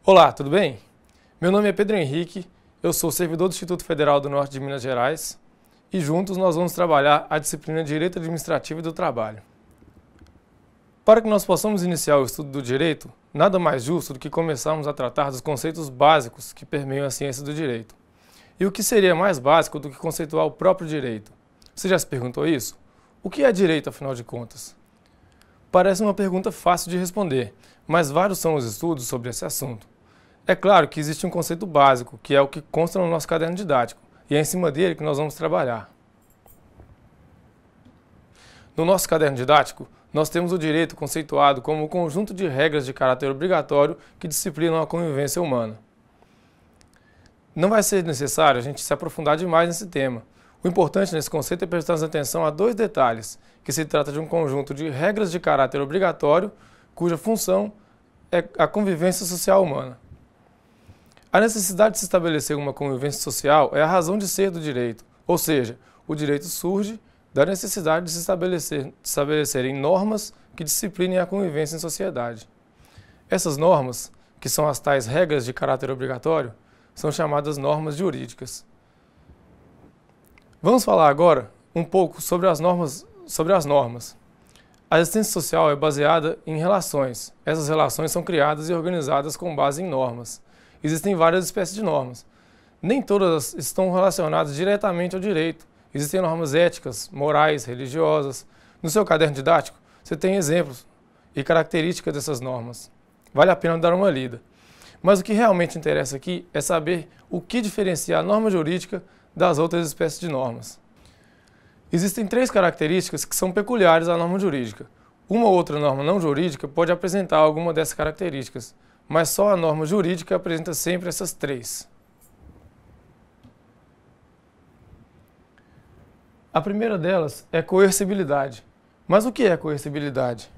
Olá, tudo bem? Meu nome é Pedro Henrique, eu sou servidor do Instituto Federal do Norte de Minas Gerais e juntos nós vamos trabalhar a disciplina de Direito Administrativo e do Trabalho. Para que nós possamos iniciar o estudo do direito, nada mais justo do que começarmos a tratar dos conceitos básicos que permeiam a ciência do direito. E o que seria mais básico do que conceituar o próprio direito? Você já se perguntou isso? O que é direito, afinal de contas? Parece uma pergunta fácil de responder, mas vários são os estudos sobre esse assunto. É claro que existe um conceito básico, que é o que consta no nosso caderno didático, e é em cima dele que nós vamos trabalhar. No nosso caderno didático, nós temos o direito conceituado como o conjunto de regras de caráter obrigatório que disciplinam a convivência humana. Não vai ser necessário a gente se aprofundar demais nesse tema. O importante nesse conceito é prestar atenção a dois detalhes, que se trata de um conjunto de regras de caráter obrigatório, cuja função é a convivência social humana. A necessidade de se estabelecer uma convivência social é a razão de ser do direito, ou seja, o direito surge da necessidade de se estabelecerem normas que disciplinem a convivência em sociedade. Essas normas, que são as tais regras de caráter obrigatório, são chamadas normas jurídicas. Vamos falar agora um pouco sobre as normas. A existência social é baseada em relações. Essas relações são criadas e organizadas com base em normas. Existem várias espécies de normas. Nem todas estão relacionadas diretamente ao direito. Existem normas éticas, morais, religiosas. No seu caderno didático, você tem exemplos e características dessas normas. Vale a pena dar uma lida. Mas o que realmente interessa aqui é saber o que diferencia a norma jurídica das outras espécies de normas. Existem três características que são peculiares à norma jurídica. Uma ou outra norma não jurídica pode apresentar alguma dessas características, mas só a norma jurídica apresenta sempre essas três. A primeira delas é coercibilidade. Mas o que é coercibilidade?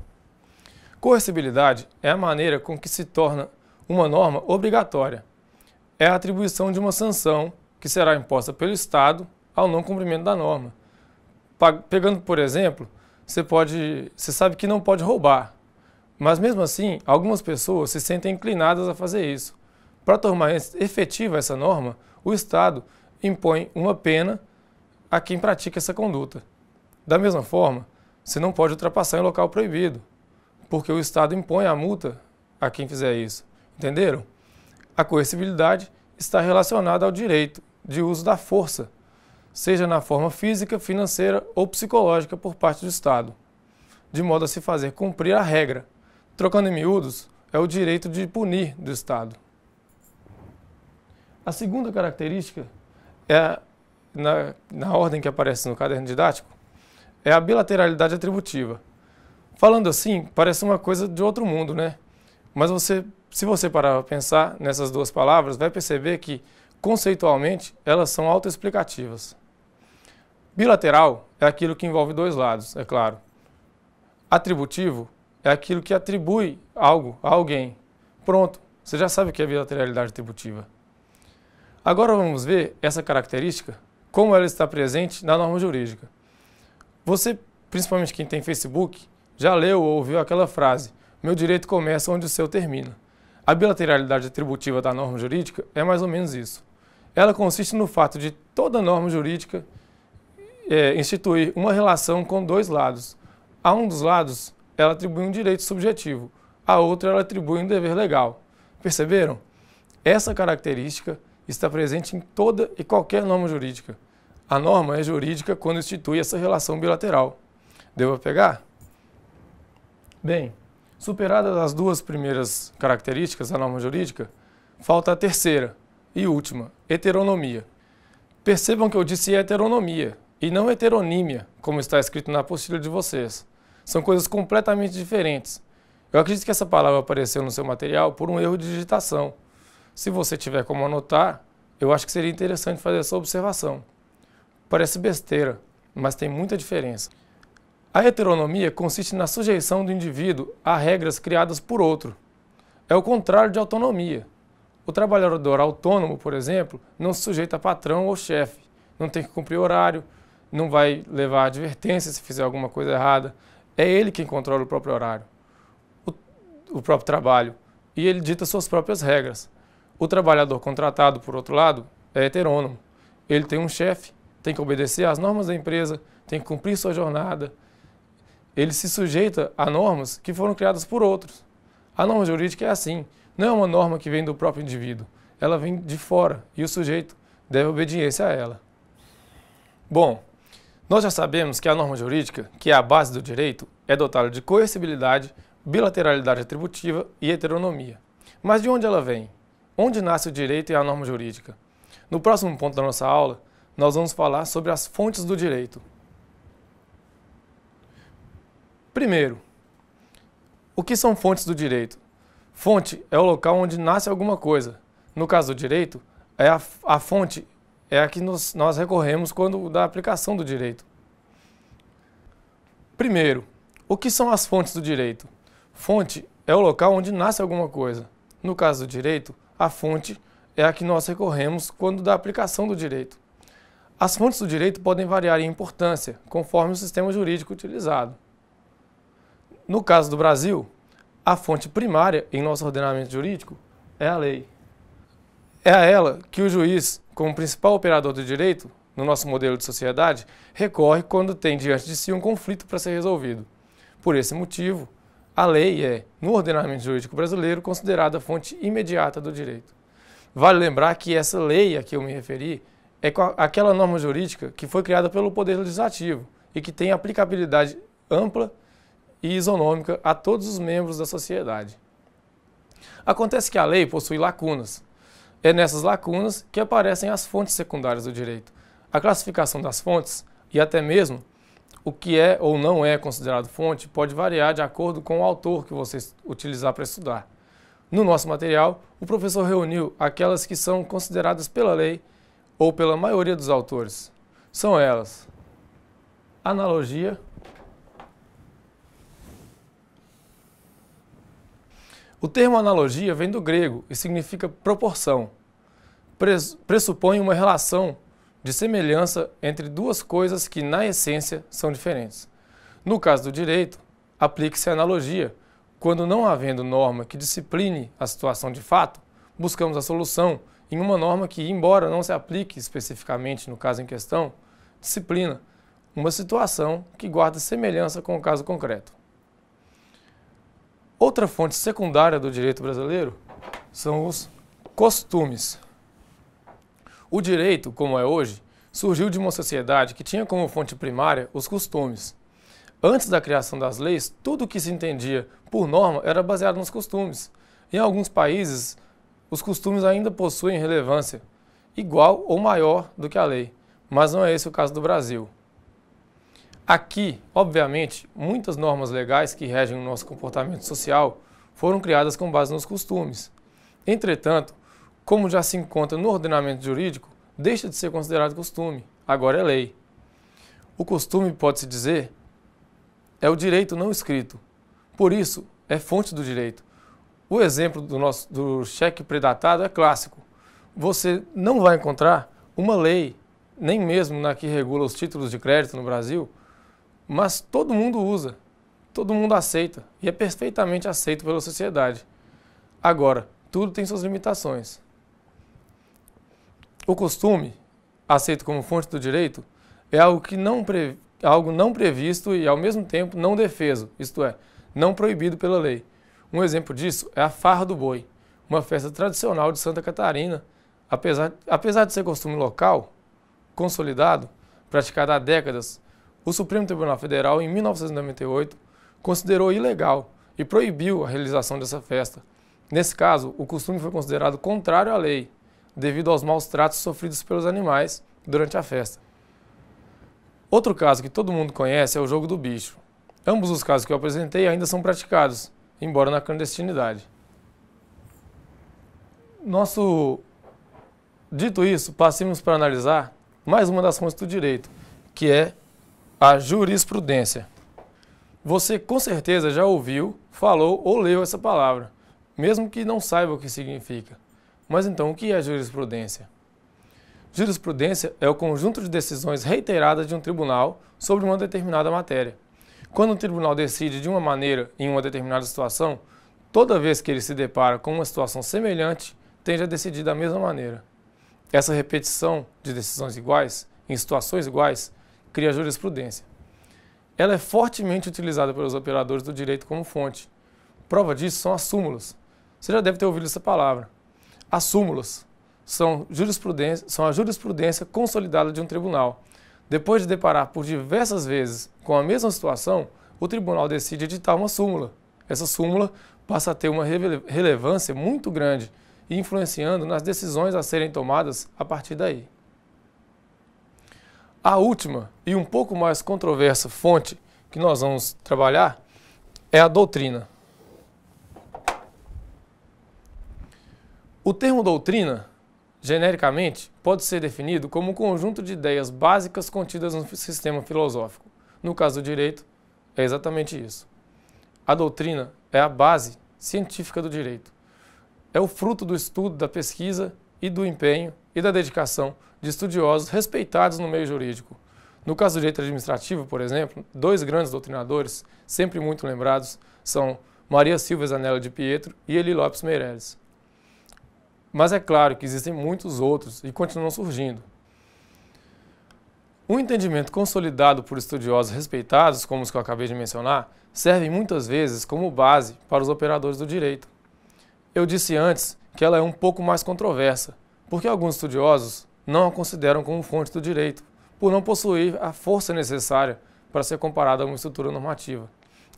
Coercibilidade é a maneira com que se torna uma norma obrigatória. É a atribuição de uma sanção que será imposta pelo Estado ao não cumprimento da norma. Pegando, por exemplo, você sabe que não pode roubar. Mas mesmo assim, algumas pessoas se sentem inclinadas a fazer isso. Para tornar efetiva essa norma, o Estado impõe uma pena a quem pratica essa conduta. Da mesma forma, você não pode ultrapassar em local proibido, porque o Estado impõe a multa a quem fizer isso. Entenderam? A coercibilidade está relacionada ao direito de uso da força, seja na forma física, financeira ou psicológica por parte do Estado, de modo a se fazer cumprir a regra. Trocando em miúdos, é o direito de punir do Estado. A segunda característica, na ordem que aparece no caderno didático, é a bilateralidade atributiva. Falando assim, parece uma coisa de outro mundo, né? Mas se você parar para pensar nessas duas palavras, vai perceber que, conceitualmente, elas são autoexplicativas. Bilateral é aquilo que envolve dois lados, é claro. Atributivo é aquilo que atribui algo a alguém. Pronto, você já sabe o que é bilateralidade atributiva. Agora vamos ver essa característica, como ela está presente na norma jurídica. Você, principalmente quem tem Facebook, já leu ou ouviu aquela frase: meu direito começa onde o seu termina. A bilateralidade atributiva da norma jurídica é mais ou menos isso. Ela consiste no fato de toda norma jurídica instituir uma relação com dois lados. A um dos lados, ela atribui um direito subjetivo, a outra ela atribui um dever legal. Perceberam? Essa característica está presente em toda e qualquer norma jurídica. A norma é jurídica quando institui essa relação bilateral. Deu para pegar? Bem, superadas as duas primeiras características da norma jurídica, falta a terceira e última, heteronomia. Percebam que eu disse heteronomia e não heteronímia, como está escrito na apostila de vocês. São coisas completamente diferentes. Eu acredito que essa palavra apareceu no seu material por um erro de digitação. Se você tiver como anotar, eu acho que seria interessante fazer essa observação. Parece besteira, mas tem muita diferença. A heteronomia consiste na sujeição do indivíduo a regras criadas por outro. É o contrário de autonomia. O trabalhador autônomo, por exemplo, não se sujeita a patrão ou chefe. Não tem que cumprir horário, não vai levar advertência se fizer alguma coisa errada. É ele quem controla o próprio horário, o próprio trabalho. e ele dita suas próprias regras. O trabalhador contratado, por outro lado, é heterônomo. Ele tem um chefe, tem que obedecer às normas da empresa, tem que cumprir sua jornada. Ele se sujeita a normas que foram criadas por outros. A norma jurídica é assim, não é uma norma que vem do próprio indivíduo, ela vem de fora e o sujeito deve obediência a ela. Bom, nós já sabemos que a norma jurídica, que é a base do direito, é dotada de coercibilidade, bilateralidade atributiva e heteronomia. Mas de onde ela vem? Onde nasce o direito e a norma jurídica? No próximo ponto da nossa aula, nós vamos falar sobre as fontes do direito. Primeiro, o que são fontes do direito? Fonte é o local onde nasce alguma coisa. No caso do direito, a fonte é a que nós recorremos quando da aplicação do direito. Primeiro, o que são as fontes do direito? Fonte é o local onde nasce alguma coisa. No caso do direito, a fonte é a que nós recorremos quando da aplicação do direito. As fontes do direito podem variar em importância, conforme o sistema jurídico utilizado. No caso do Brasil, a fonte primária em nosso ordenamento jurídico é a lei. É a ela que o juiz, como principal operador do direito, no nosso modelo de sociedade, recorre quando tem diante de si um conflito para ser resolvido. Por esse motivo, a lei é, no ordenamento jurídico brasileiro, considerada a fonte imediata do direito. Vale lembrar que essa lei a que eu me referi é aquela norma jurídica que foi criada pelo Poder Legislativo e que tem aplicabilidade ampla e isonômica a todos os membros da sociedade. Acontece que a lei possui lacunas. É nessas lacunas que aparecem as fontes secundárias do direito. A classificação das fontes e até mesmo o que é ou não é considerado fonte pode variar de acordo com o autor que você utilizar para estudar. No nosso material, o professor reuniu aquelas que são consideradas pela lei ou pela maioria dos autores. São elas: analogia, o termo analogia vem do grego e significa proporção. Pressupõe uma relação de semelhança entre duas coisas que, na essência, são diferentes. No caso do direito, aplique-se a analogia. Quando não havendo norma que discipline a situação de fato, buscamos a solução em uma norma que, embora não se aplique especificamente no caso em questão, disciplina uma situação que guarda semelhança com o caso concreto. Outra fonte secundária do direito brasileiro são os costumes. O direito, como é hoje, surgiu de uma sociedade que tinha como fonte primária os costumes. Antes da criação das leis, tudo o que se entendia por norma era baseado nos costumes. Em alguns países, os costumes ainda possuem relevância igual ou maior do que a lei, mas não é esse o caso do Brasil. Aqui, obviamente, muitas normas legais que regem o nosso comportamento social foram criadas com base nos costumes. Entretanto, como já se encontra no ordenamento jurídico, deixa de ser considerado costume, agora é lei. O costume, pode-se dizer, é o direito não escrito, por isso é fonte do direito. O exemplo do cheque predatado é clássico. Você não vai encontrar uma lei, nem mesmo na que regula os títulos de crédito no Brasil, mas todo mundo usa, todo mundo aceita e é perfeitamente aceito pela sociedade. Agora, tudo tem suas limitações. O costume, aceito como fonte do direito, é algo não previsto e, ao mesmo tempo, não defeso, isto é, não proibido pela lei. Um exemplo disso é a Farra do Boi, uma festa tradicional de Santa Catarina, apesar de ser costume local, consolidado, praticado há décadas. O Supremo Tribunal Federal, em 1998, considerou ilegal e proibiu a realização dessa festa. Nesse caso, o costume foi considerado contrário à lei, devido aos maus tratos sofridos pelos animais durante a festa. Outro caso que todo mundo conhece é o jogo do bicho. Ambos os casos que eu apresentei ainda são praticados, embora na clandestinidade. Dito isso, passemos para analisar mais uma das fontes do direito, que é a jurisprudência. Você com certeza já ouviu, falou ou leu essa palavra, mesmo que não saiba o que significa. Mas então, o que é jurisprudência? Jurisprudência é o conjunto de decisões reiteradas de um tribunal sobre uma determinada matéria. Quando um tribunal decide de uma maneira em uma determinada situação, toda vez que ele se depara com uma situação semelhante, tende a decidir da mesma maneira. Essa repetição de decisões iguais, em situações iguais, cria jurisprudência. Ela é fortemente utilizada pelos operadores do direito como fonte. Prova disso são as súmulas. Você já deve ter ouvido essa palavra. As súmulas são a jurisprudência consolidada de um tribunal. Depois de deparar por diversas vezes com a mesma situação, o tribunal decide editar uma súmula. Essa súmula passa a ter uma relevância muito grande e influenciando nas decisões a serem tomadas a partir daí. A última e um pouco mais controversa fonte que nós vamos trabalhar é a doutrina. O termo doutrina, genericamente, pode ser definido como um conjunto de ideias básicas contidas no sistema filosófico. No caso do direito, é exatamente isso. A doutrina é a base científica do direito. É o fruto do estudo, da pesquisa e do empenho e da dedicação de estudiosos respeitados no meio jurídico. No caso do direito administrativo, por exemplo, dois grandes doutrinadores, sempre muito lembrados, são Maria Silvia Zanella de Pietro e Eli Lopes Meireles. Mas é claro que existem muitos outros e continuam surgindo. Um entendimento consolidado por estudiosos respeitados, como os que eu acabei de mencionar, serve muitas vezes como base para os operadores do direito. Eu disse antes que ela é um pouco mais controversa, porque alguns estudiosos não a consideram como fonte do direito, por não possuir a força necessária para ser comparada a uma estrutura normativa.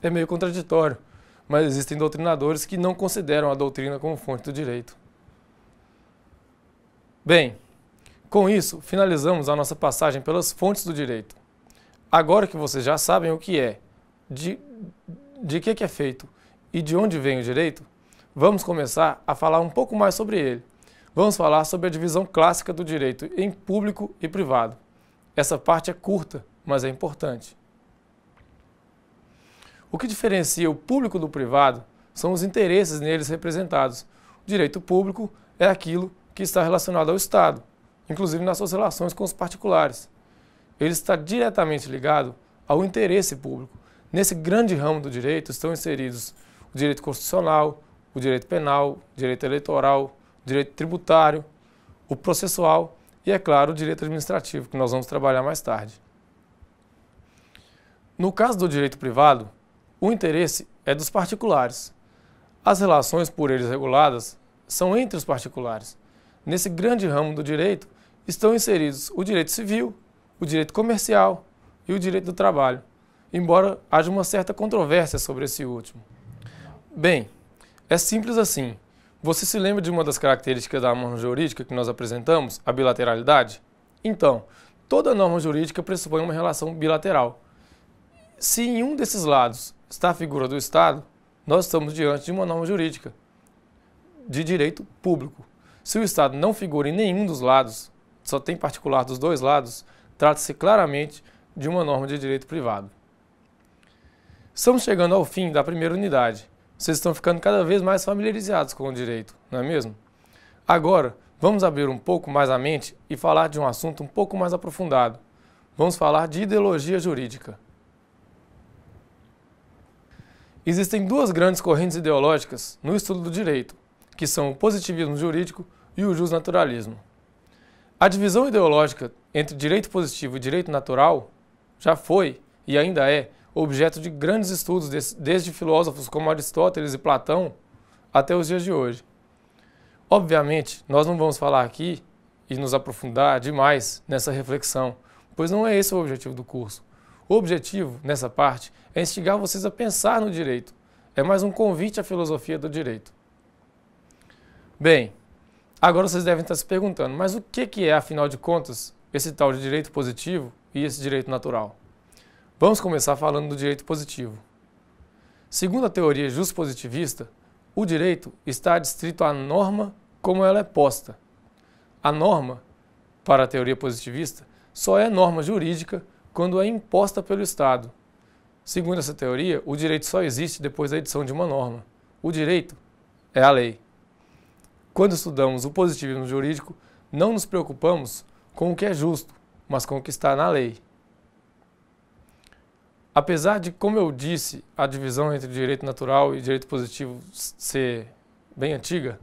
É meio contraditório, mas existem doutrinadores que não consideram a doutrina como fonte do direito. Bem, com isso, finalizamos a nossa passagem pelas fontes do direito. Agora que vocês já sabem o que é, de que é feito e de onde vem o direito, vamos começar a falar um pouco mais sobre ele. Vamos falar sobre a divisão clássica do direito em público e privado. Essa parte é curta, mas é importante. O que diferencia o público do privado são os interesses neles representados. O direito público é aquilo que está relacionado ao Estado, inclusive nas suas relações com os particulares. Ele está diretamente ligado ao interesse público. Nesse grande ramo do direito estão inseridos o direito constitucional, o direito penal, o direito eleitoral, o direito tributário, o processual e, é claro, o direito administrativo, que nós vamos trabalhar mais tarde. No caso do direito privado, o interesse é dos particulares. As relações por eles reguladas são entre os particulares. Nesse grande ramo do direito estão inseridos o direito civil, o direito comercial e o direito do trabalho, embora haja uma certa controvérsia sobre esse último. Bem, é simples assim. Você se lembra de uma das características da norma jurídica que nós apresentamos, a bilateralidade? Então, toda norma jurídica pressupõe uma relação bilateral. Se em um desses lados está a figura do Estado, nós estamos diante de uma norma jurídica de direito público. Se o Estado não figura em nenhum dos lados, só tem particular dos dois lados, trata-se claramente de uma norma de direito privado. Estamos chegando ao fim da primeira unidade. Vocês estão ficando cada vez mais familiarizados com o direito, não é mesmo? Agora, vamos abrir um pouco mais a mente e falar de um assunto um pouco mais aprofundado. Vamos falar de ideologia jurídica. Existem duas grandes correntes ideológicas no estudo do direito, que são o positivismo jurídico e o justnaturalismo. A divisão ideológica entre direito positivo e direito natural já foi, e ainda é, objeto de grandes estudos desde filósofos como Aristóteles e Platão até os dias de hoje. Obviamente, nós não vamos falar aqui e nos aprofundar demais nessa reflexão, pois não é esse o objetivo do curso. O objetivo, nessa parte, é instigar vocês a pensar no direito. É mais um convite à filosofia do direito. Bem, agora vocês devem estar se perguntando, mas o que é, afinal de contas, esse tal de direito positivo e esse direito natural? Vamos começar falando do direito positivo. Segundo a teoria justpositivista, o direito está adstrito à norma como ela é posta. A norma, para a teoria positivista, só é norma jurídica quando é imposta pelo Estado. Segundo essa teoria, o direito só existe depois da edição de uma norma. O direito é a lei. Quando estudamos o positivismo jurídico, não nos preocupamos com o que é justo, mas com o que está na lei. Apesar de, como eu disse, a divisão entre direito natural e direito positivo ser bem antiga,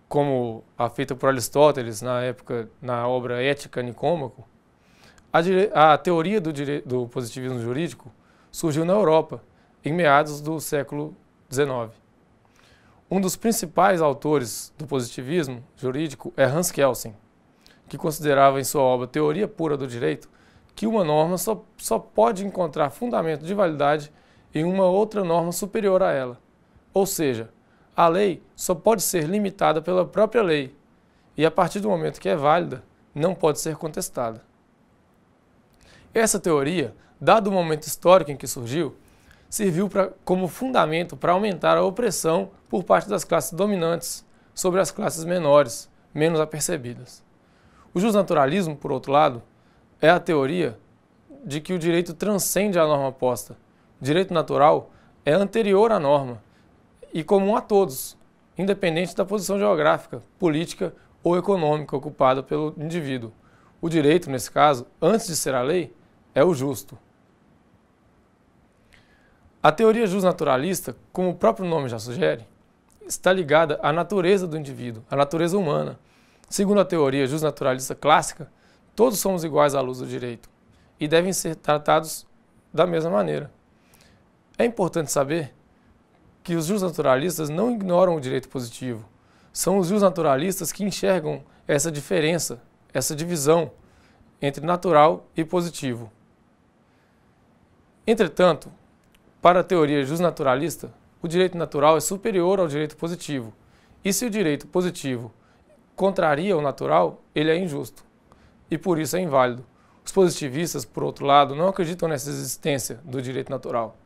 como a feita por Aristóteles na época, na obra Ética Nicômaco, a teoria do positivismo jurídico surgiu na Europa, em meados do século XIX. Um dos principais autores do positivismo jurídico é Hans Kelsen, que considerava em sua obra Teoria Pura do Direito que uma norma só pode encontrar fundamento de validade em uma outra norma superior a ela. Ou seja, a lei só pode ser limitada pela própria lei e, a partir do momento que é válida, não pode ser contestada. Essa teoria, dado o momento histórico em que surgiu, serviu como fundamento para aumentar a opressão por parte das classes dominantes sobre as classes menores, menos apercebidas. O justnaturalismo, por outro lado, é a teoria de que o direito transcende a norma posta. O direito natural é anterior à norma e comum a todos, independente da posição geográfica, política ou econômica ocupada pelo indivíduo. O direito, nesse caso, antes de ser a lei, é o justo. A teoria justnaturalista, como o próprio nome já sugere, está ligada à natureza do indivíduo, à natureza humana. Segundo a teoria justnaturalista clássica, todos somos iguais à luz do direito e devem ser tratados da mesma maneira. É importante saber que os justnaturalistas não ignoram o direito positivo. São os justnaturalistas que enxergam essa diferença, essa divisão entre natural e positivo. Entretanto, para a teoria justnaturalista, o direito natural é superior ao direito positivo. E se o direito positivo contraria o natural, ele é injusto. E por isso é inválido. Os positivistas, por outro lado, não acreditam nessa existência do direito natural.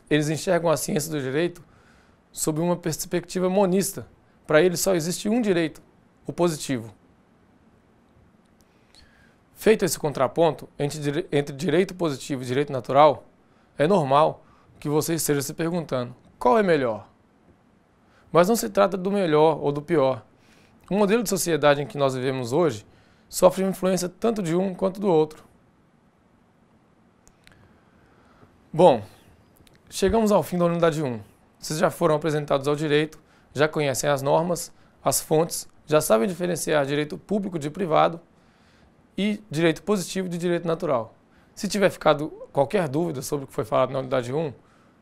Eles enxergam a ciência do direito sob uma perspectiva monista. Para eles só existe um direito, o positivo. Feito esse contraponto entre direito positivo e direito natural, é normal que você esteja se perguntando, qual é melhor? Mas não se trata do melhor ou do pior. O modelo de sociedade em que nós vivemos hoje sofre influência tanto de um quanto do outro. Bom, chegamos ao fim da unidade 1. Vocês já foram apresentados ao direito, já conhecem as normas, as fontes, já sabem diferenciar direito público de privado e direito positivo de direito natural. Se tiver ficado qualquer dúvida sobre o que foi falado na unidade 1,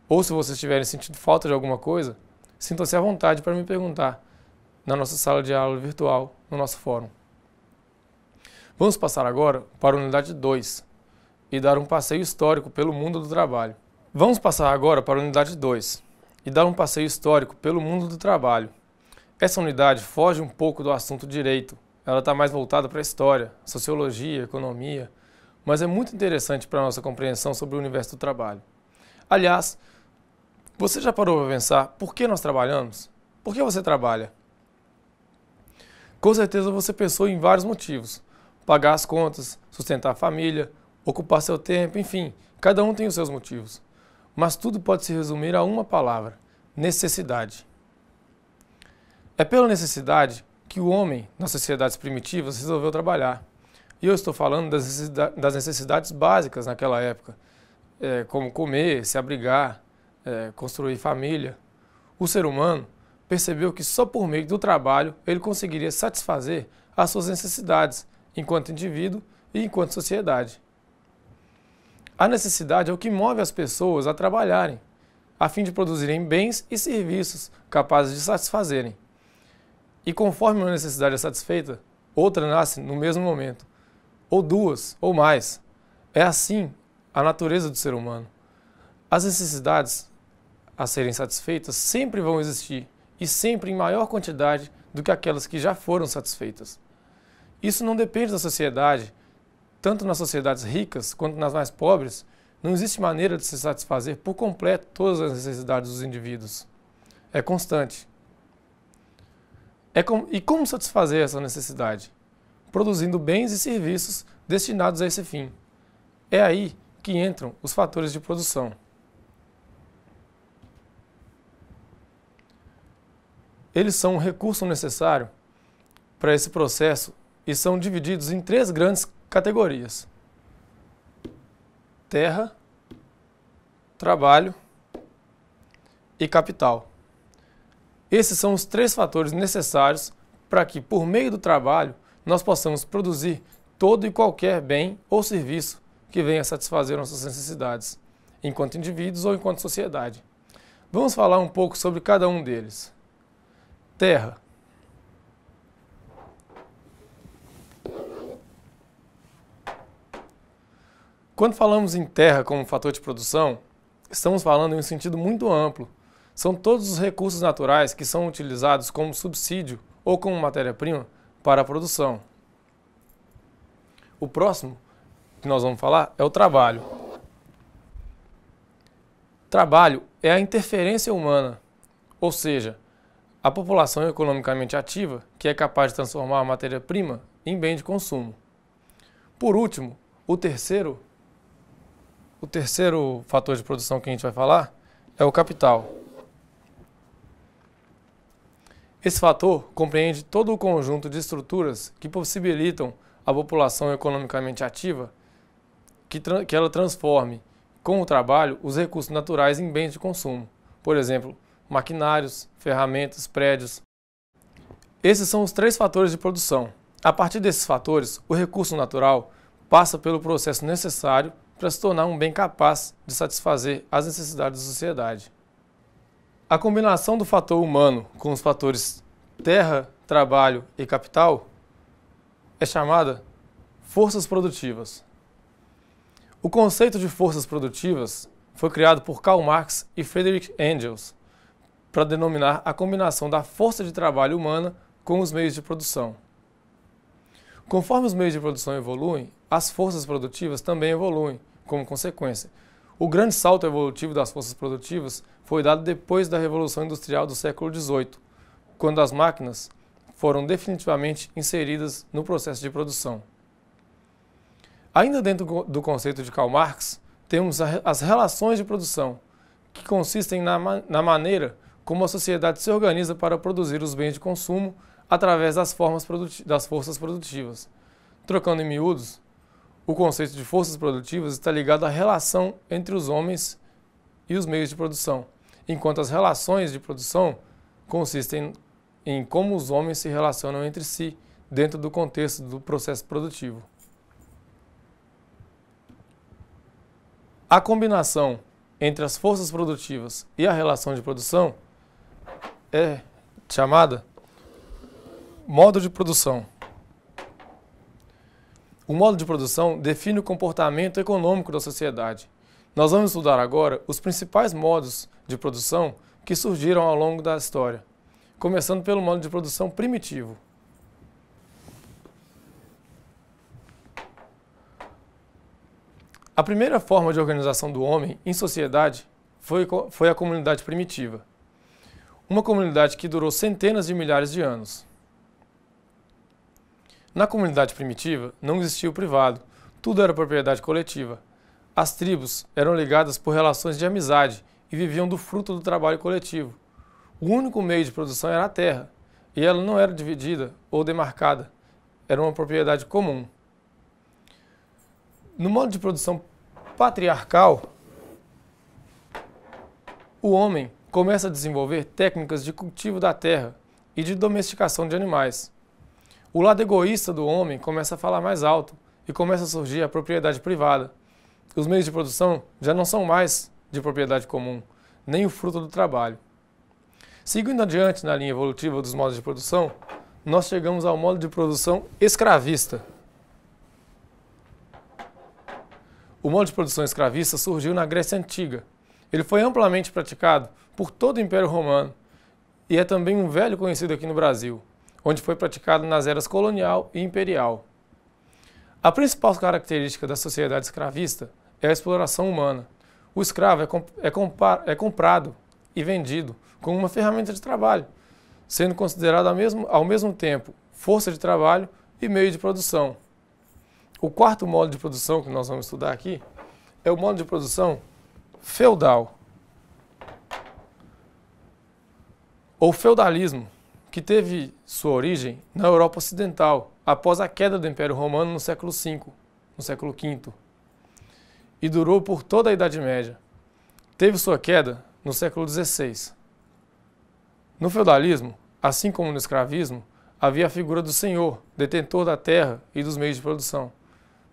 ou se vocês tiverem sentido falta de alguma coisa, sintam-se à vontade para me perguntar na nossa sala de aula virtual, no nosso fórum. Vamos passar agora para a unidade 2 e dar um passeio histórico pelo mundo do trabalho. Vamos passar agora para a unidade 2 e dar um passeio histórico pelo mundo do trabalho. Essa unidade foge um pouco do assunto direito. Ela está mais voltada para a história, sociologia, economia, mas é muito interessante para a nossa compreensão sobre o universo do trabalho. Aliás, você já parou para pensar por que nós trabalhamos? Por que você trabalha? Com certeza você pensou em vários motivos. Pagar as contas, sustentar a família, ocupar seu tempo, enfim, cada um tem os seus motivos. Mas tudo pode se resumir a uma palavra: necessidade. É pela necessidade que o homem, nas sociedades primitivas, resolveu trabalhar. E eu estou falando das necessidades básicas naquela época, como comer, se abrigar, construir família. O ser humano percebeu que só por meio do trabalho ele conseguiria satisfazer as suas necessidades, enquanto indivíduo e enquanto sociedade. A necessidade é o que move as pessoas a trabalharem, a fim de produzirem bens e serviços capazes de satisfazerem. E conforme uma necessidade é satisfeita, outra nasce no mesmo momento, ou duas, ou mais. É assim a natureza do ser humano. As necessidades a serem satisfeitas sempre vão existir, e sempre em maior quantidade do que aquelas que já foram satisfeitas. Isso não depende da sociedade. Tanto nas sociedades ricas quanto nas mais pobres, não existe maneira de se satisfazer por completo todas as necessidades dos indivíduos. É constante. E como satisfazer essa necessidade? Produzindo bens e serviços destinados a esse fim. É aí que entram os fatores de produção. Eles são um recurso necessário para esse processo e são divididos em três grandes categorias: terra, trabalho e capital. Esses são os 3 fatores necessários para que, por meio do trabalho, nós possamos produzir todo e qualquer bem ou serviço que venha satisfazer nossas necessidades, enquanto indivíduos ou enquanto sociedade. Vamos falar um pouco sobre cada um deles. Terra. Quando falamos em terra como fator de produção, estamos falando em um sentido muito amplo. São todos os recursos naturais que são utilizados como subsídio ou como matéria-prima para a produção. O próximo que nós vamos falar é o trabalho. Trabalho é a interferência humana, ou seja, a população economicamente ativa que é capaz de transformar a matéria-prima em bem de consumo. Por último, o terceiro fator de produção que a gente vai falar é o capital. Esse fator compreende todo o conjunto de estruturas que possibilitam a população economicamente ativa que ela transforme, com o trabalho, os recursos naturais em bens de consumo. Por exemplo, maquinários, ferramentas, prédios. Esses são os 3 fatores de produção. A partir desses fatores, o recurso natural passa pelo processo necessário para se tornar um bem capaz de satisfazer as necessidades da sociedade. A combinação do fator humano com os fatores terra, trabalho e capital é chamada forças produtivas. O conceito de forças produtivas foi criado por Karl Marx e Friedrich Engels para denominar a combinação da força de trabalho humana com os meios de produção. Conforme os meios de produção evoluem, as forças produtivas também evoluem, como consequência. O grande salto evolutivo das forças produtivas foi dado depois da Revolução Industrial do século XVIII, quando as máquinas foram definitivamente inseridas no processo de produção. Ainda dentro do conceito de Karl Marx, temos as relações de produção, que consistem na maneira como a sociedade se organiza para produzir os bens de consumo através das forças produtivas. Trocando em miúdos, o conceito de forças produtivas está ligado à relação entre os homens e os meios de produção, enquanto as relações de produção consistem em como os homens se relacionam entre si dentro do contexto do processo produtivo. A combinação entre as forças produtivas e a relação de produção é chamada modo de produção. O modo de produção define o comportamento econômico da sociedade. Nós vamos estudar agora os principais modos de produção que surgiram ao longo da história, começando pelo modo de produção primitivo. A primeira forma de organização do homem em sociedade foi a comunidade primitiva, uma comunidade que durou centenas de milhares de anos. Na comunidade primitiva não existia o privado, tudo era propriedade coletiva. As tribos eram ligadas por relações de amizade e viviam do fruto do trabalho coletivo. O único meio de produção era a terra, e ela não era dividida ou demarcada, era uma propriedade comum. No modo de produção patriarcal, o homem começa a desenvolver técnicas de cultivo da terra e de domesticação de animais. O lado egoísta do homem começa a falar mais alto e começa a surgir a propriedade privada. Os meios de produção já não são mais de propriedade comum, nem o fruto do trabalho. Seguindo adiante na linha evolutiva dos modos de produção, nós chegamos ao modo de produção escravista. O modo de produção escravista surgiu na Grécia Antiga. Ele foi amplamente praticado por todo o Império Romano e é também um velho conhecido aqui no Brasil, onde foi praticado nas eras colonial e imperial. A principal característica da sociedade escravista é a exploração humana. O escravo é comprado e vendido como uma ferramenta de trabalho, sendo considerado ao mesmo tempo força de trabalho e meio de produção. O quarto modo de produção que nós vamos estudar aqui é o modo de produção feudal, ou feudalismo, que teve sua origem na Europa Ocidental, após a queda do Império Romano no século V, e durou por toda a Idade Média. teve sua queda no século XVI. No feudalismo, assim como no escravismo, havia a figura do senhor, detentor da terra e dos meios de produção.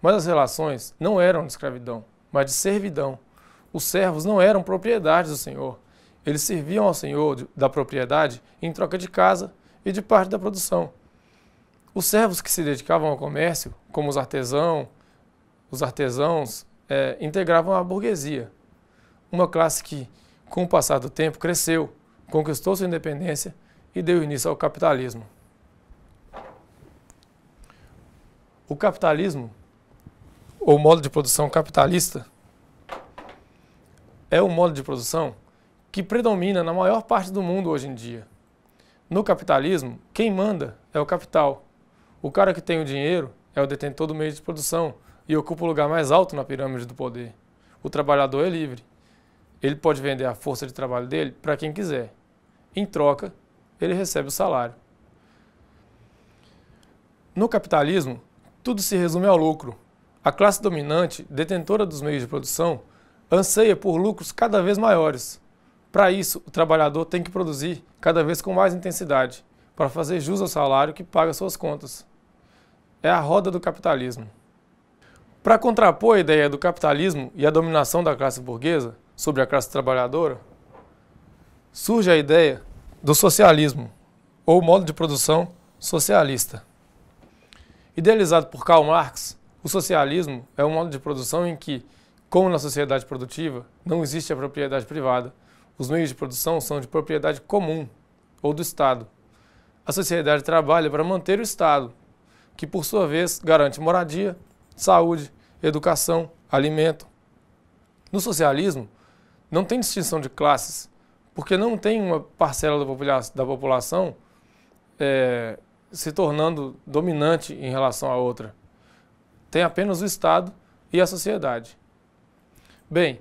Mas as relações não eram de escravidão, mas de servidão. Os servos não eram propriedades do senhor. Eles serviam ao senhor da propriedade em troca de casa e de parte da produção. Os servos que se dedicavam ao comércio, como os artesãos, integravam a burguesia. Uma classe que, com o passar do tempo, cresceu, conquistou sua independência e deu início ao capitalismo. O capitalismo, ou modo de produção capitalista, é o modo de produção que predomina na maior parte do mundo hoje em dia. No capitalismo, quem manda é o capital. O cara que tem o dinheiro é o detentor do meio de produção e ocupa o lugar mais alto na pirâmide do poder. O trabalhador é livre. Ele pode vender a força de trabalho dele para quem quiser. Em troca, ele recebe o salário. No capitalismo, tudo se resume ao lucro. A classe dominante, detentora dos meios de produção, anseia por lucros cada vez maiores. Para isso, o trabalhador tem que produzir cada vez com mais intensidade, para fazer jus ao salário que paga suas contas. É a roda do capitalismo. Para contrapor a ideia do capitalismo e a dominação da classe burguesa sobre a classe trabalhadora, surge a ideia do socialismo, ou modo de produção socialista. Idealizado por Karl Marx, o socialismo é um modo de produção em que, como na sociedade produtiva, não existe a propriedade privada. Os meios de produção são de propriedade comum, ou do Estado. A sociedade trabalha para manter o Estado, que por sua vez garante moradia, saúde, educação, alimento. No socialismo, não tem distinção de classes, porque não tem uma parcela da população se tornando dominante em relação à outra. Tem apenas o Estado e a sociedade. Bem,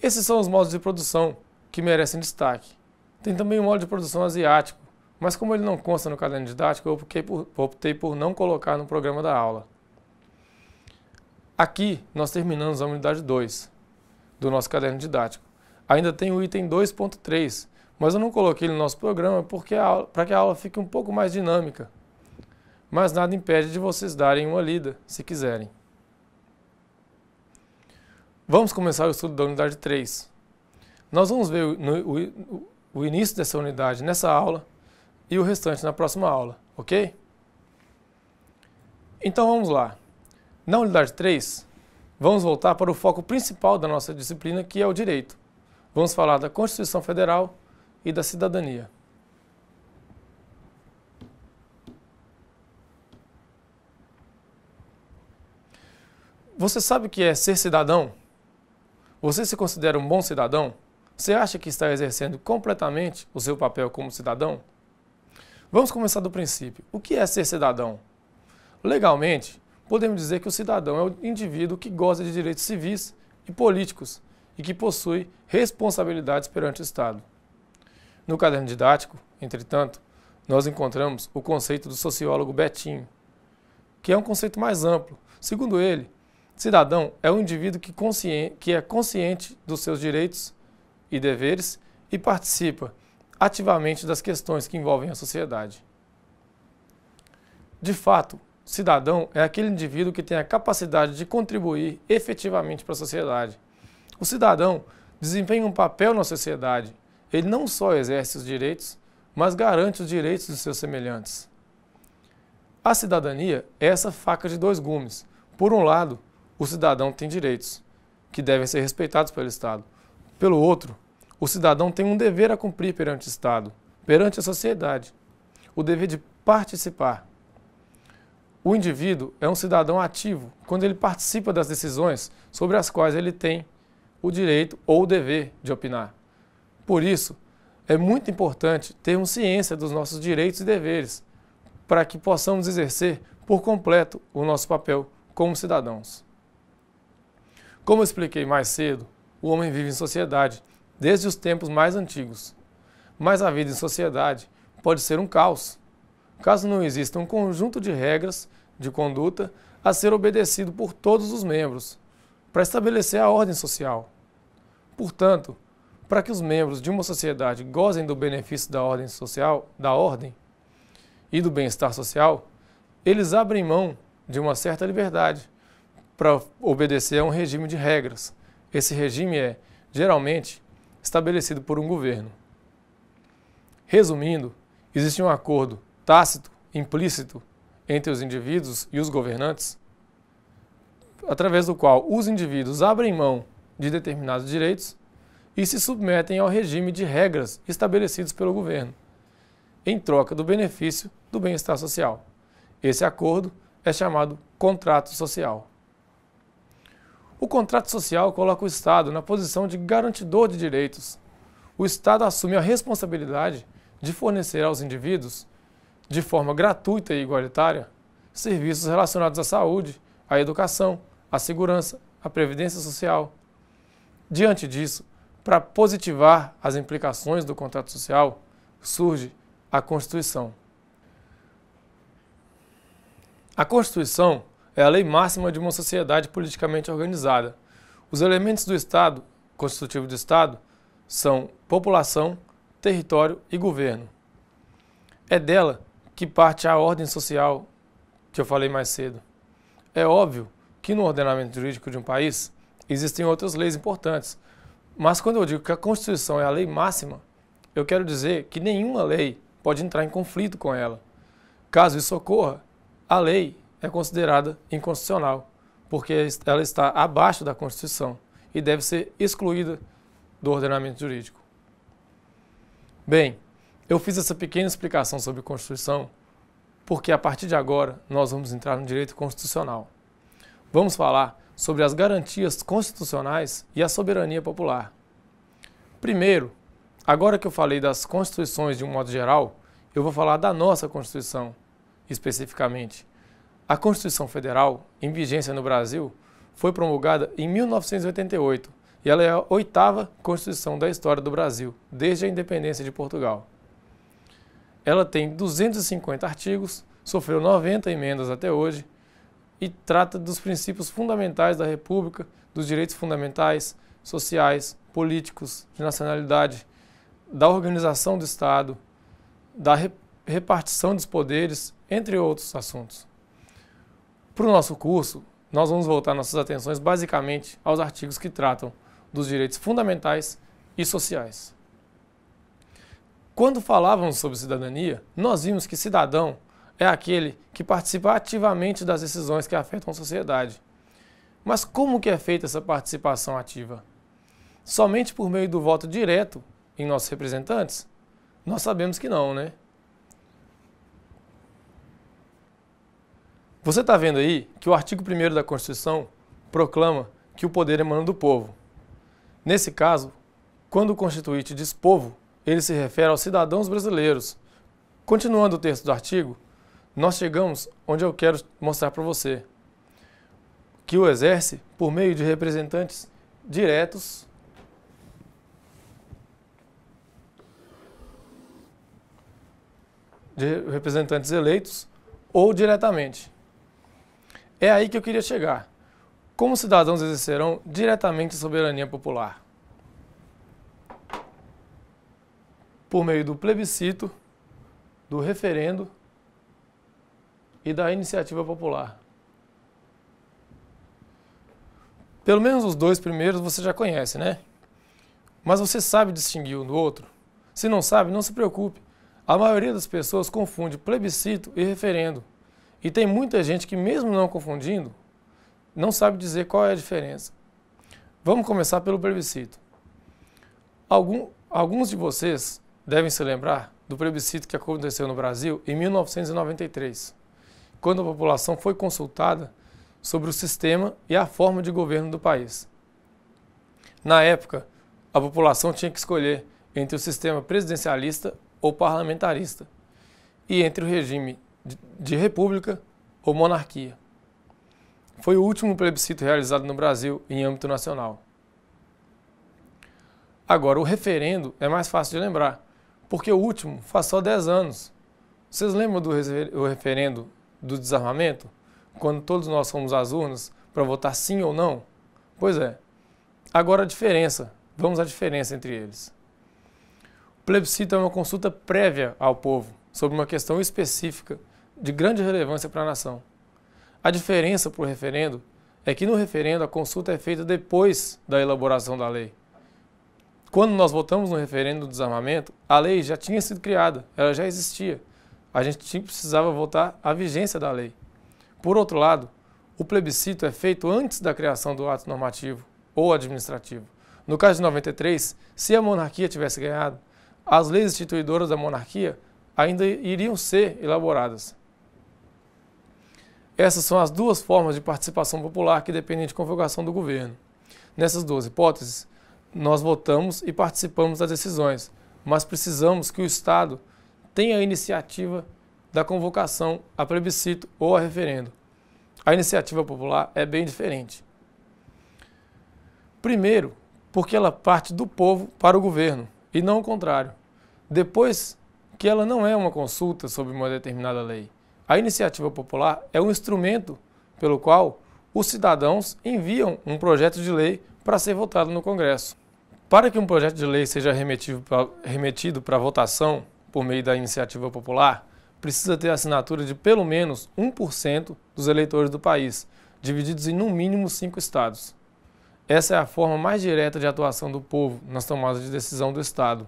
esses são os modos de produção que merecem destaque. Tem também o modo de produção asiático, mas como ele não consta no caderno didático, eu optei por não colocar no programa da aula. Aqui nós terminamos a unidade 2 do nosso caderno didático. Ainda tem o item 2.3, mas eu não coloquei no nosso programa para que a aula fique um pouco mais dinâmica. Mas nada impede de vocês darem uma lida, se quiserem. Vamos começar o estudo da unidade 3. Nós vamos ver o início dessa unidade nessa aula e o restante na próxima aula, ok? Então vamos lá. Na unidade 3, vamos voltar para o foco principal da nossa disciplina, que é o direito. Vamos falar da Constituição Federal e da cidadania. Você sabe o que é ser cidadão? Você se considera um bom cidadão? Você acha que está exercendo completamente o seu papel como cidadão? Vamos começar do princípio. O que é ser cidadão? Legalmente, podemos dizer que o cidadão é o indivíduo que goza de direitos civis e políticos e que possui responsabilidades perante o Estado. No caderno didático, entretanto, nós encontramos o conceito do sociólogo Betinho, que é um conceito mais amplo. Segundo ele, cidadão é um indivíduo que é consciente dos seus direitos e deveres e participa ativamente das questões que envolvem a sociedade. De fato, cidadão é aquele indivíduo que tem a capacidade de contribuir efetivamente para a sociedade. O cidadão desempenha um papel na sociedade. Ele não só exerce os direitos, mas garante os direitos dos seus semelhantes. A cidadania é essa faca de dois gumes. Por um lado, o cidadão tem direitos, que devem ser respeitados pelo Estado. Pelo outro, o cidadão tem um dever a cumprir perante o Estado, perante a sociedade, o dever de participar. O indivíduo é um cidadão ativo quando ele participa das decisões sobre as quais ele tem o direito ou o dever de opinar. Por isso, é muito importante termos ciência dos nossos direitos e deveres, para que possamos exercer por completo o nosso papel como cidadãos. Como eu expliquei mais cedo, o homem vive em sociedade desde os tempos mais antigos. Mas a vida em sociedade pode ser um caos, caso não exista um conjunto de regras de conduta a ser obedecido por todos os membros, para estabelecer a ordem social. Portanto, para que os membros de uma sociedade gozem do benefício da ordem social, da ordem e do bem-estar social, eles abrem mão de uma certa liberdade para obedecer a um regime de regras. Esse regime é, geralmente, estabelecido por um governo. Resumindo, existe um acordo tácito, implícito, entre os indivíduos e os governantes, através do qual os indivíduos abrem mão de determinados direitos e se submetem ao regime de regras estabelecidos pelo governo, em troca do benefício do bem-estar social. Esse acordo é chamado contrato social. O contrato social coloca o Estado na posição de garantidor de direitos. O Estado assume a responsabilidade de fornecer aos indivíduos, de forma gratuita e igualitária, serviços relacionados à saúde, à educação, à segurança, à previdência social. Diante disso, para positivar as implicações do contrato social, surge a Constituição. A Constituição é a lei máxima de uma sociedade politicamente organizada. Os elementos do Estado, constitutivo do Estado, são população, território e governo. É dela que parte a ordem social que eu falei mais cedo. É óbvio que no ordenamento jurídico de um país existem outras leis importantes, mas quando eu digo que a Constituição é a lei máxima, eu quero dizer que nenhuma lei pode entrar em conflito com ela. Caso isso ocorra, a lei é considerada inconstitucional, porque ela está abaixo da Constituição e deve ser excluída do ordenamento jurídico. Bem, eu fiz essa pequena explicação sobre a Constituição porque a partir de agora nós vamos entrar no direito constitucional. Vamos falar sobre as garantias constitucionais e a soberania popular. Primeiro, agora que eu falei das constituições de um modo geral, eu vou falar da nossa Constituição, especificamente. A Constituição Federal, em vigência no Brasil, foi promulgada em 1988 e ela é a 8ª Constituição da história do Brasil, desde a independência de Portugal. Ela tem 250 artigos, sofreu 90 emendas até hoje e trata dos princípios fundamentais da República, dos direitos fundamentais, sociais, políticos, de nacionalidade, da organização do Estado, da repartição dos poderes, entre outros assuntos. Para o nosso curso, nós vamos voltar nossas atenções basicamente aos artigos que tratam dos direitos fundamentais e sociais. Quando falávamos sobre cidadania, nós vimos que cidadão é aquele que participa ativamente das decisões que afetam a sociedade. Mas como que é feita essa participação ativa? Somente por meio do voto direto em nossos representantes? Nós sabemos que não, né? Você está vendo aí que o artigo 1º da Constituição proclama que o poder emana do povo. Nesse caso, quando o Constituinte diz povo, ele se refere aos cidadãos brasileiros. Continuando o texto do artigo, nós chegamos onde eu quero mostrar para você, que o exerce por meio de representantes diretos de representantes eleitos ou diretamente. É aí que eu queria chegar. Como cidadãos exercerão diretamente a soberania popular? Por meio do plebiscito, do referendo e da iniciativa popular. Pelo menos os dois primeiros você já conhece, né? Mas você sabe distinguir um do outro? Se não sabe, não se preocupe. A maioria das pessoas confunde plebiscito e referendo. E tem muita gente que, mesmo não confundindo, não sabe dizer qual é a diferença. Vamos começar pelo plebiscito. Alguns de vocês devem se lembrar do plebiscito que aconteceu no Brasil em 1993, quando a população foi consultada sobre o sistema e a forma de governo do país. Na época, a população tinha que escolher entre o sistema presidencialista ou parlamentarista e entre o regime de república ou monarquia. Foi o último plebiscito realizado no Brasil em âmbito nacional. Agora, o referendo é mais fácil de lembrar, porque o último faz só 10 anos. Vocês lembram do referendo do desarmamento? Quando todos nós fomos às urnas para votar sim ou não? Pois é. Agora a diferença Vamos à diferença entre eles. O plebiscito é uma consulta prévia ao povo sobre uma questão específica de grande relevância para a nação. A diferença para o referendo é que no referendo a consulta é feita depois da elaboração da lei. Quando nós votamos no referendo do desarmamento, a lei já tinha sido criada, ela já existia. A gente precisava votar a vigência da lei. Por outro lado, o plebiscito é feito antes da criação do ato normativo ou administrativo. No caso de 93, se a monarquia tivesse ganhado, as leis instituidoras da monarquia ainda iriam ser elaboradas. Essas são as duas formas de participação popular que dependem de convocação do governo. Nessas duas hipóteses, nós votamos e participamos das decisões, mas precisamos que o Estado tenha a iniciativa da convocação a plebiscito ou a referendo. A iniciativa popular é bem diferente. Primeiro, porque ela parte do povo para o governo, e não o contrário. Depois, que ela não é uma consulta sobre uma determinada lei. A iniciativa popular é um instrumento pelo qual os cidadãos enviam um projeto de lei para ser votado no Congresso. Para que um projeto de lei seja remetido para votação por meio da iniciativa popular, precisa ter a assinatura de pelo menos 1% dos eleitores do país, divididos em no mínimo 5 estados. Essa é a forma mais direta de atuação do povo nas tomadas de decisão do Estado.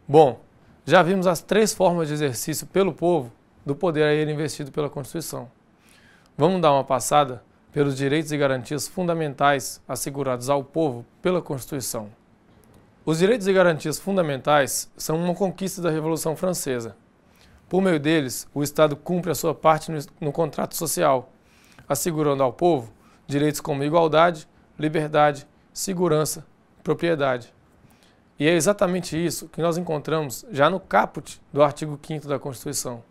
Bom, já vimos as 3 formas de exercício pelo povo do poder a ele investido pela Constituição. Vamos dar uma passada pelos direitos e garantias fundamentais assegurados ao povo pela Constituição. Os direitos e garantias fundamentais são uma conquista da Revolução Francesa. Por meio deles, o Estado cumpre a sua parte no contrato social, assegurando ao povo direitos como igualdade, liberdade, segurança, propriedade. E é exatamente isso que nós encontramos já no caput do artigo 5º da Constituição.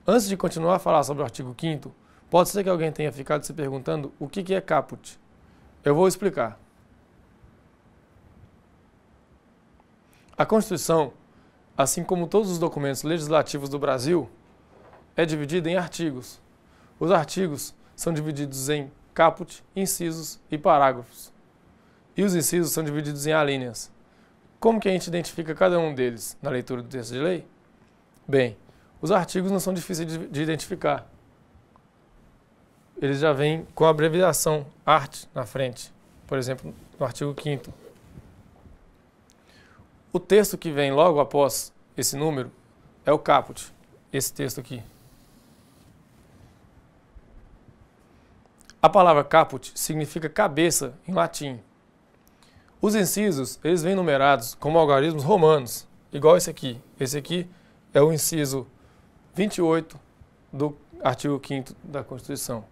Antes de continuar a falar sobre o artigo 5º, pode ser que alguém tenha ficado se perguntando o que é caput. Eu vou explicar. A Constituição, assim como todos os documentos legislativos do Brasil, é dividida em artigos. Os artigos são divididos em caput, incisos e parágrafos. E os incisos são divididos em alíneas. Como que a gente identifica cada um deles na leitura do texto de lei? Bem, os artigos não são difíceis de identificar. Eles já vêm com a abreviação art na frente, por exemplo, no artigo 5º. O texto que vem logo após esse número é o caput, esse texto aqui. A palavra caput significa cabeça em latim. Os incisos, eles vêm numerados como algarismos romanos, igual esse aqui. Esse aqui é o inciso 28 do artigo 5º da Constituição.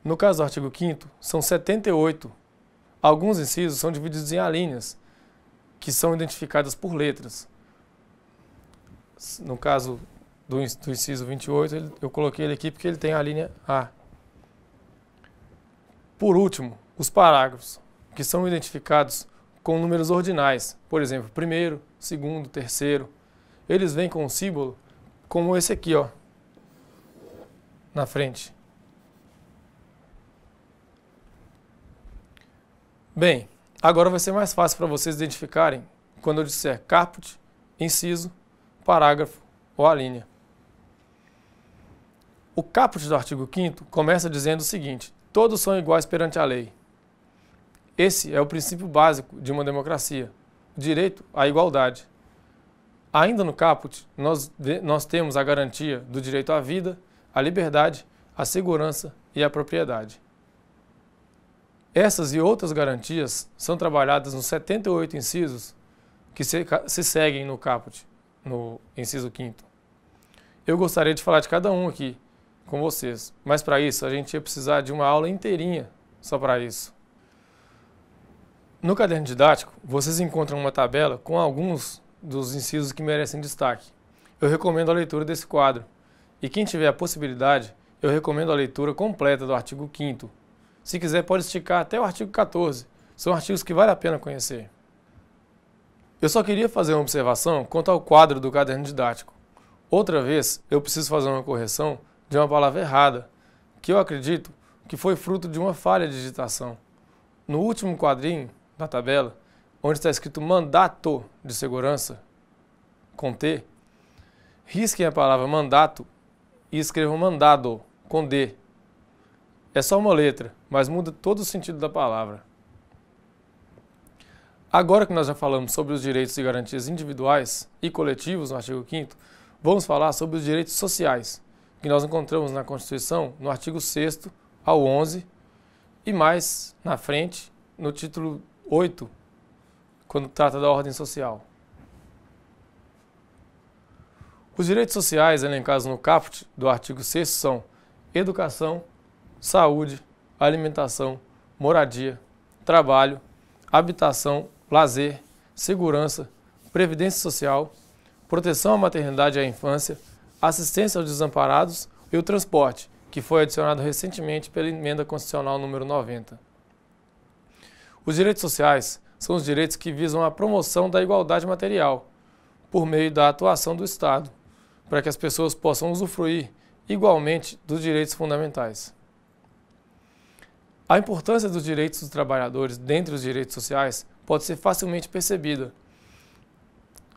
No caso do artigo 5º, são 78. Alguns incisos são divididos em alíneas, que são identificadas por letras. No caso do inciso 28, eu coloquei ele aqui porque ele tem a linha A. Por último, os parágrafos, que são identificados com números ordinais, por exemplo, primeiro, segundo, terceiro. Eles vêm com um símbolo como esse aqui, ó, na frente. Bem, agora vai ser mais fácil para vocês identificarem quando eu disser caput, inciso, parágrafo ou alínea. O caput do artigo 5º começa dizendo o seguinte: todos são iguais perante a lei. Esse é o princípio básico de uma democracia, o direito à igualdade. Ainda no caput, nós temos a garantia do direito à vida, à liberdade, à segurança e à propriedade. Essas e outras garantias são trabalhadas nos 78 incisos que se seguem no caput, no inciso 5º. Eu gostaria de falar de cada um aqui com vocês, mas para isso a gente ia precisar de uma aula inteirinha só para isso. No caderno didático, vocês encontram uma tabela com alguns dos incisos que merecem destaque. Eu recomendo a leitura desse quadro. E quem tiver a possibilidade, eu recomendo a leitura completa do artigo 5º. Se quiser, pode esticar até o artigo 14. São artigos que vale a pena conhecer. Eu só queria fazer uma observação quanto ao quadro do caderno didático. Outra vez, eu preciso fazer uma correção de uma palavra errada, que eu acredito que foi fruto de uma falha de digitação. no último quadrinho da tabela, onde está escrito mandato de segurança, com T, risquem a palavra mandato e escrevam mandado, com D. É só uma letra, mas muda todo o sentido da palavra. Agora que nós já falamos sobre os direitos e garantias individuais e coletivos no artigo 5º, vamos falar sobre os direitos sociais, que nós encontramos na Constituição no artigo 6º ao 11 e mais na frente no título 8, quando trata da ordem social. Os direitos sociais elencados no caput do artigo 6º são educação, saúde, alimentação, moradia, trabalho, habitação, lazer, segurança, previdência social, proteção à maternidade e à infância, assistência aos desamparados e o transporte, que foi adicionado recentemente pela Emenda Constitucional número 90. Os direitos sociais são os direitos que visam a promoção da igualdade material, por meio da atuação do Estado, para que as pessoas possam usufruir igualmente dos direitos fundamentais. A importância dos direitos dos trabalhadores dentre os direitos sociais pode ser facilmente percebida.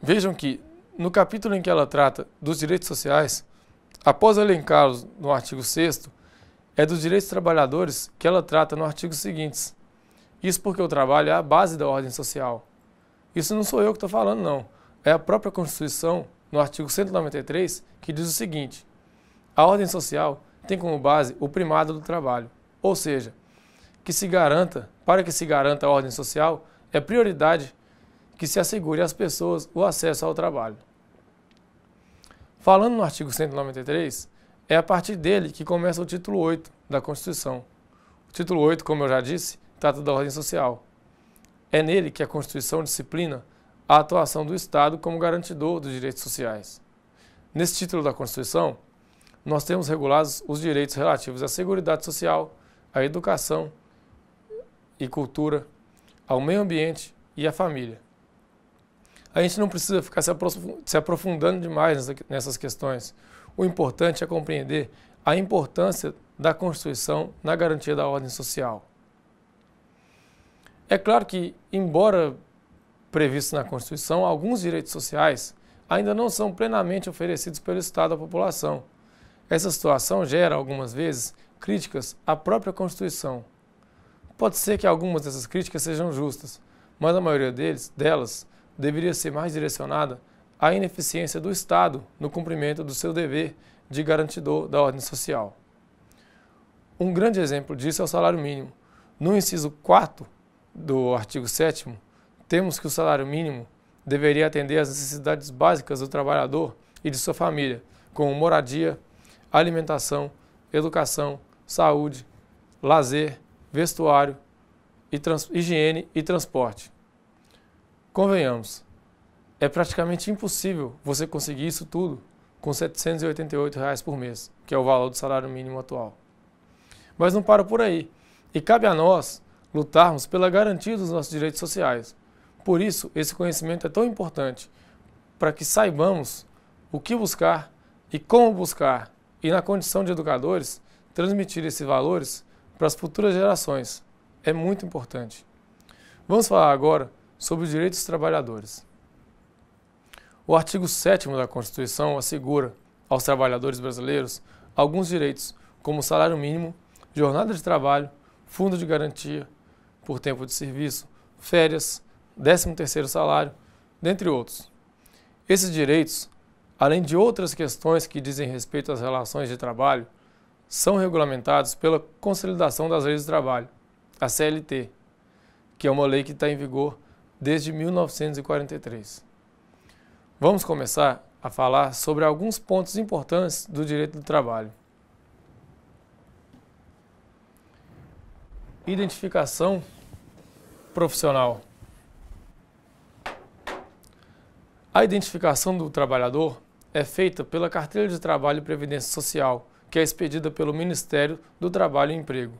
Vejam que, no capítulo em que ela trata dos direitos sociais, após elencá-los no artigo 6º, é dos direitos dos trabalhadores que ela trata no artigo seguintes. Isso porque o trabalho é a base da ordem social. Isso não sou eu que estou falando, não. É a própria Constituição, no artigo 193, que diz o seguinte: a ordem social tem como base o primado do trabalho, ou seja, para que se garanta a ordem social, é prioridade que se assegure às pessoas o acesso ao trabalho. Falando no artigo 193, é a partir dele que começa o título 8 da Constituição. O título 8, como eu já disse, trata da ordem social. É nele que a Constituição disciplina a atuação do Estado como garantidor dos direitos sociais. Nesse título da Constituição, nós temos regulados os direitos relativos à seguridade social, à educação e cultura, ao meio ambiente e à família. A gente não precisa ficar se aprofundando demais nessas questões. O importante é compreender a importância da Constituição na garantia da ordem social. É claro que, embora previstos na Constituição, alguns direitos sociais ainda não são plenamente oferecidos pelo Estado à população. Essa situação gera, algumas vezes, críticas à própria Constituição. Pode ser que algumas dessas críticas sejam justas, mas a maioria delas deveria ser mais direcionada à ineficiência do Estado no cumprimento do seu dever de garantidor da ordem social. Um grande exemplo disso é o salário mínimo. No inciso 4º do artigo 7º, temos que o salário mínimo deveria atender às necessidades básicas do trabalhador e de sua família, como moradia, alimentação, educação, saúde, lazer, vestuário, higiene e transporte. Convenhamos, é praticamente impossível você conseguir isso tudo com R$ 788 por mês, que é o valor do salário mínimo atual. Mas não para por aí, e cabe a nós lutarmos pela garantia dos nossos direitos sociais. Por isso, esse conhecimento é tão importante, para que saibamos o que buscar e como buscar, e na condição de educadores, transmitir esses valores para as futuras gerações. É muito importante. Vamos falar agora sobre os direitos dos trabalhadores. O artigo 7º da Constituição assegura aos trabalhadores brasileiros alguns direitos, como salário mínimo, jornada de trabalho, fundo de garantia por tempo de serviço, férias, 13º salário, dentre outros. Esses direitos, além de outras questões que dizem respeito às relações de trabalho, são regulamentados pela Consolidação das Leis do Trabalho, a CLT, que é uma lei que está em vigor desde 1943. Vamos começar a falar sobre alguns pontos importantes do direito do trabalho. Identificação profissional. A identificação do trabalhador é feita pela Carteira de Trabalho e Previdência Social, que é expedida pelo Ministério do Trabalho e Emprego.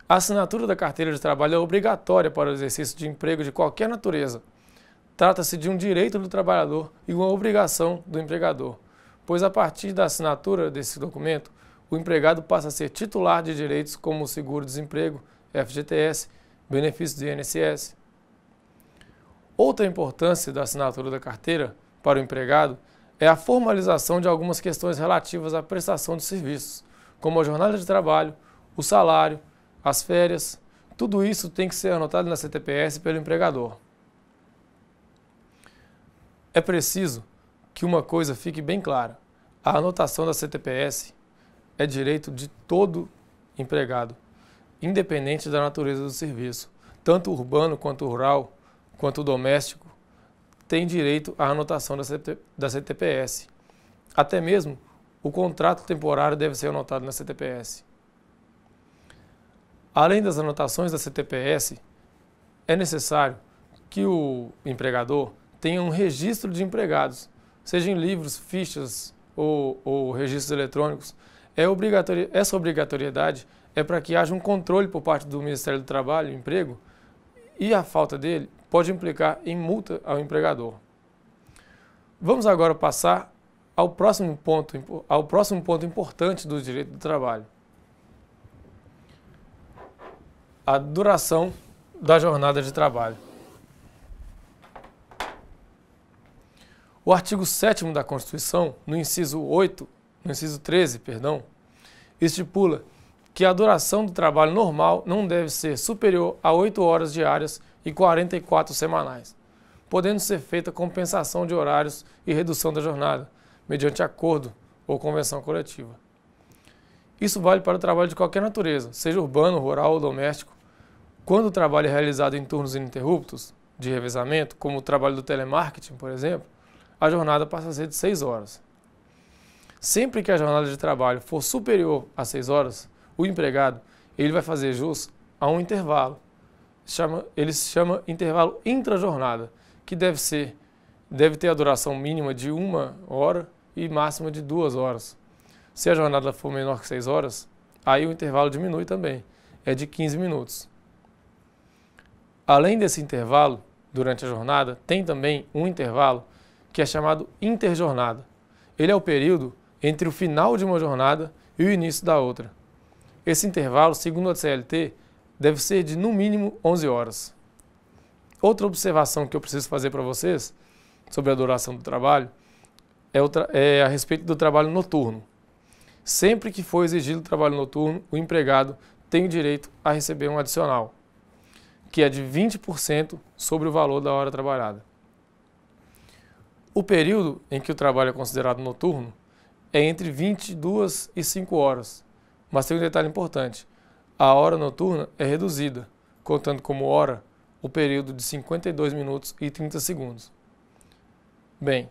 A assinatura da Carteira de Trabalho é obrigatória para o exercício de emprego de qualquer natureza. Trata-se de um direito do trabalhador e uma obrigação do empregador, pois a partir da assinatura desse documento, o empregado passa a ser titular de direitos como o seguro-desemprego, FGTS, benefícios do INSS. Outra importância da assinatura da carteira para o empregado é a formalização de algumas questões relativas à prestação de serviços, como a jornada de trabalho, o salário, as férias. Tudo isso tem que ser anotado na CTPS pelo empregador. É preciso que uma coisa fique bem clara: a anotação da CTPS é direito de todo empregado, independente da natureza do serviço. Tanto urbano quanto rural, quanto doméstico, tem direito à anotação da CTPS. Até mesmo o contrato temporário deve ser anotado na CTPS. Além das anotações da CTPS, é necessário que o empregador tenha um registro de empregados, seja em livros, fichas ou registros eletrônicos. Essa obrigatoriedade é para que haja um controle por parte do Ministério do Trabalho e Emprego, e a falta dele pode implicar em multa ao empregador. Vamos agora passar ao próximo ponto importante do direito do trabalho: a duração da jornada de trabalho. O artigo 7º da Constituição, no inciso 13, estipula que a duração do trabalho normal não deve ser superior a 8 horas diárias e 44 semanais, podendo ser feita compensação de horários e redução da jornada, mediante acordo ou convenção coletiva. Isso vale para o trabalho de qualquer natureza, seja urbano, rural ou doméstico. Quando o trabalho é realizado em turnos ininterruptos, de revezamento, como o trabalho do telemarketing, por exemplo, a jornada passa a ser de 6 horas. Sempre que a jornada de trabalho for superior a 6 horas, o empregado ele vai fazer jus a um intervalo. Ele se chama intervalo intra-jornada, que deve ter a duração mínima de 1 hora e máxima de 2 horas. Se a jornada for menor que 6 horas, aí o intervalo diminui também, é de 15 minutos. Além desse intervalo, durante a jornada, tem também um intervalo que é chamado interjornada. Ele é o período entre o final de uma jornada e o início da outra. Esse intervalo, segundo a CLT, deve ser de no mínimo 11 horas. Outra observação que eu preciso fazer para vocês sobre a duração do trabalho é a respeito do trabalho noturno. Sempre que for exigido o trabalho noturno, o empregado tem o direito a receber um adicional, que é de 20% sobre o valor da hora trabalhada. O período em que o trabalho é considerado noturno é entre 22 e 5 horas, mas tem um detalhe importante: a hora noturna é reduzida, contando como hora o período de 52 minutos e 30 segundos. Bem,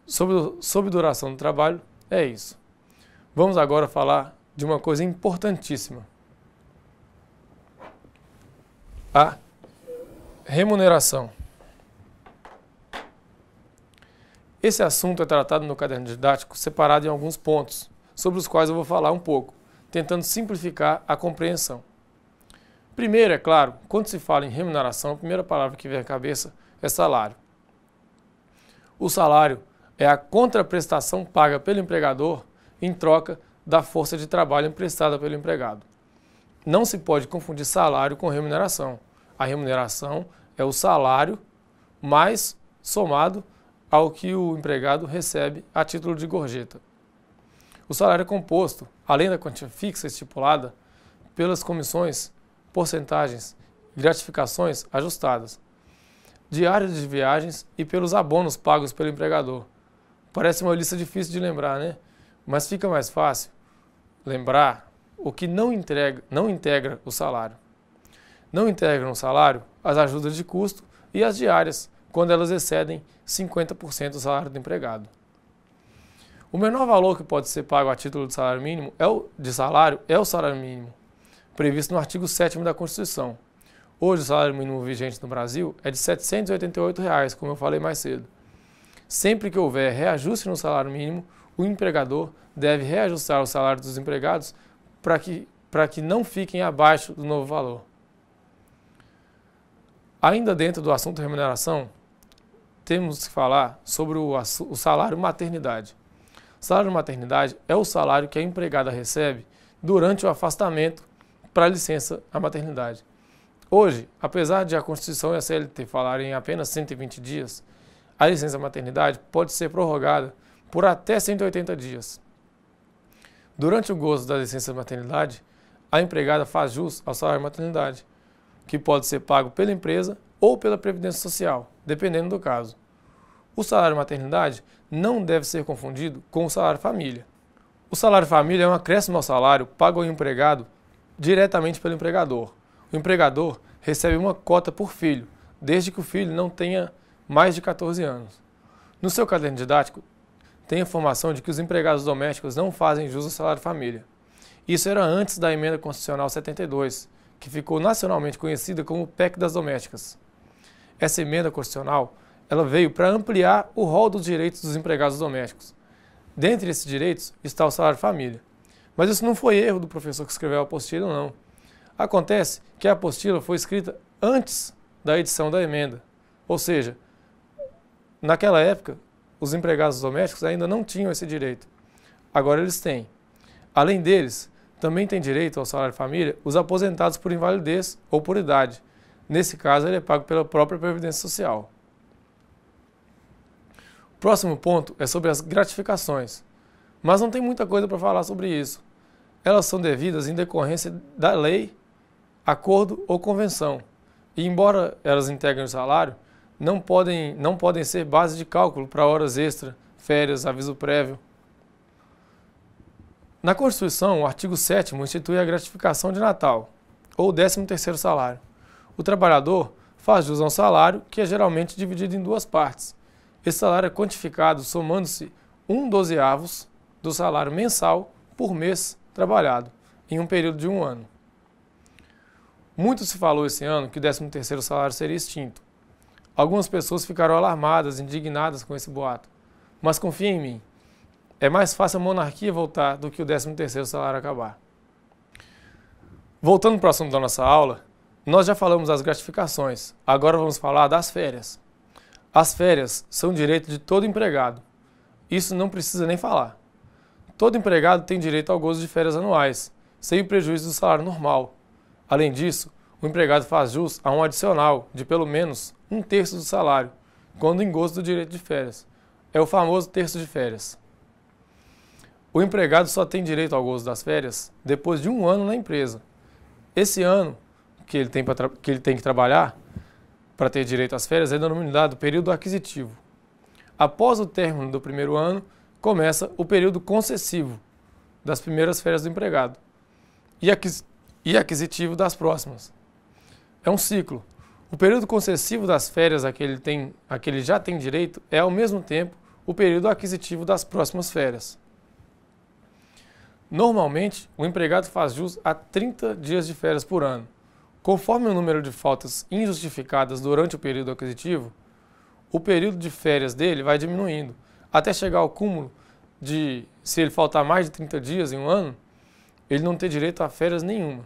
sobre duração do trabalho, é isso. Vamos agora falar de uma coisa importantíssima: a remuneração. Esse assunto é tratado no caderno didático separado em alguns pontos, sobre os quais eu vou falar um pouco, tentando simplificar a compreensão. Primeiro, é claro, quando se fala em remuneração, a primeira palavra que vem à cabeça é salário. O salário é a contraprestação paga pelo empregador em troca da força de trabalho emprestada pelo empregado. Não se pode confundir salário com remuneração. A remuneração é o salário mais somado ao que o empregado recebe a título de gorjeta. O salário é composto, além da quantia fixa estipulada, pelas comissões, porcentagens e gratificações ajustadas, diárias de viagens e pelos abonos pagos pelo empregador. Parece uma lista difícil de lembrar, né? Mas fica mais fácil lembrar o que não integra o salário. Não integram o salário as ajudas de custo e as diárias, quando elas excedem 50% do salário do empregado. O menor valor que pode ser pago a título de salário mínimo é o salário mínimo, previsto no artigo 7º da Constituição. Hoje o salário mínimo vigente no Brasil é de R$ 788, como eu falei mais cedo. Sempre que houver reajuste no salário mínimo, o empregador deve reajustar o salário dos empregados para que não fiquem abaixo do novo valor. Ainda dentro do assunto remuneração, temos que falar sobre o salário maternidade. O salário maternidade é o salário que a empregada recebe durante o afastamento para a licença à maternidade. Hoje, apesar de a Constituição e a CLT falarem em apenas 120 dias, a licença maternidade pode ser prorrogada por até 180 dias. Durante o gozo da licença maternidade, a empregada faz jus ao salário maternidade, que pode ser pago pela empresa ou pela Previdência Social, dependendo do caso. O salário maternidade não deve ser confundido com o salário família. O salário família é um acréscimo ao salário pago ao empregado diretamente pelo empregador. O empregador recebe uma cota por filho, desde que o filho não tenha mais de 14 anos. No seu caderno didático, tem a informação de que os empregados domésticos não fazem jus ao salário família. Isso era antes da Emenda Constitucional 72, que ficou nacionalmente conhecida como PEC das Domésticas. Essa emenda constitucional ela veio para ampliar o rol dos direitos dos empregados domésticos. Dentre esses direitos está o salário família. Mas isso não foi erro do professor que escreveu a apostila, não. Acontece que a apostila foi escrita antes da edição da emenda. Ou seja, naquela época, os empregados domésticos ainda não tinham esse direito. Agora eles têm. Além deles, também têm direito ao salário família os aposentados por invalidez ou por idade. Nesse caso, ele é pago pela própria Previdência Social. O próximo ponto é sobre as gratificações. Mas não tem muita coisa para falar sobre isso. Elas são devidas em decorrência da lei, acordo ou convenção. E embora elas integrem o salário, não podem ser base de cálculo para horas extra, férias, aviso prévio. Na Constituição, o artigo 7º institui a gratificação de Natal, ou 13º salário. O trabalhador faz jus a um salário que é geralmente dividido em duas partes. Esse salário é quantificado somando-se 1/12 do salário mensal por mês trabalhado, em um período de um ano. Muito se falou esse ano que o 13º salário seria extinto. Algumas pessoas ficaram alarmadas, indignadas com esse boato. Mas confia em mim, é mais fácil a monarquia voltar do que o 13º salário acabar. Voltando para o assunto da nossa aula, nós já falamos das gratificações, agora vamos falar das férias. As férias são direito de todo empregado. Isso não precisa nem falar. Todo empregado tem direito ao gozo de férias anuais, sem o prejuízo do salário normal. Além disso, o empregado faz jus a um adicional de pelo menos 1/3 do salário, quando em gozo do direito de férias. É o famoso terço de férias. O empregado só tem direito ao gozo das férias depois de um ano na empresa. Esse ano que ele tem que trabalhar para ter direito às férias é denominado período aquisitivo. Após o término do primeiro ano, começa o período concessivo das primeiras férias do empregado e aquisitivo das próximas. É um ciclo. O período concessivo das férias a que ele já tem direito é, ao mesmo tempo, o período aquisitivo das próximas férias. Normalmente, o empregado faz jus a 30 dias de férias por ano. Conforme o número de faltas injustificadas durante o período aquisitivo, o período de férias dele vai diminuindo, até chegar ao cúmulo de, se ele faltar mais de 30 dias em um ano, ele não ter direito a férias nenhuma.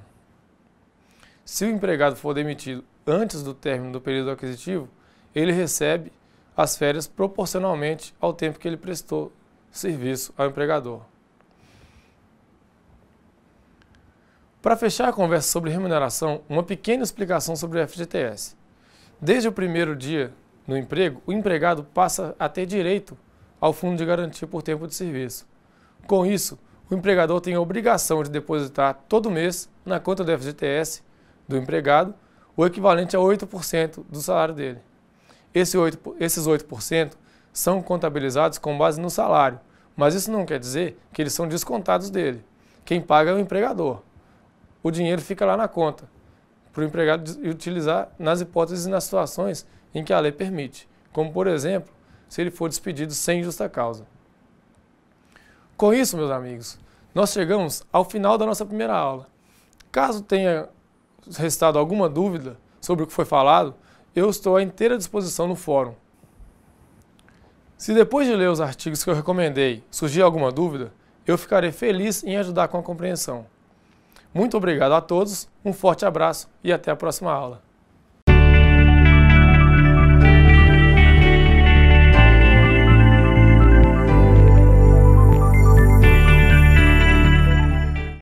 Se o empregado for demitido antes do término do período aquisitivo, ele recebe as férias proporcionalmente ao tempo que ele prestou serviço ao empregador. Para fechar a conversa sobre remuneração, uma pequena explicação sobre o FGTS. Desde o primeiro dia no emprego, o empregado passa a ter direito ao Fundo de Garantia por Tempo de Serviço. Com isso, o empregador tem a obrigação de depositar todo mês na conta do FGTS do empregado o equivalente a 8% do salário dele. Esses 8% são contabilizados com base no salário, mas isso não quer dizer que eles são descontados dele. Quem paga é o empregador. O dinheiro fica lá na conta, para o empregado utilizar nas hipóteses e nas situações em que a lei permite, como, por exemplo, se ele for despedido sem justa causa. Com isso, meus amigos, nós chegamos ao final da nossa primeira aula. Caso tenha restado alguma dúvida sobre o que foi falado, eu estou à inteira disposição no fórum. Se depois de ler os artigos que eu recomendei surgir alguma dúvida, eu ficarei feliz em ajudar com a compreensão. Muito obrigado a todos, um forte abraço e até a próxima aula.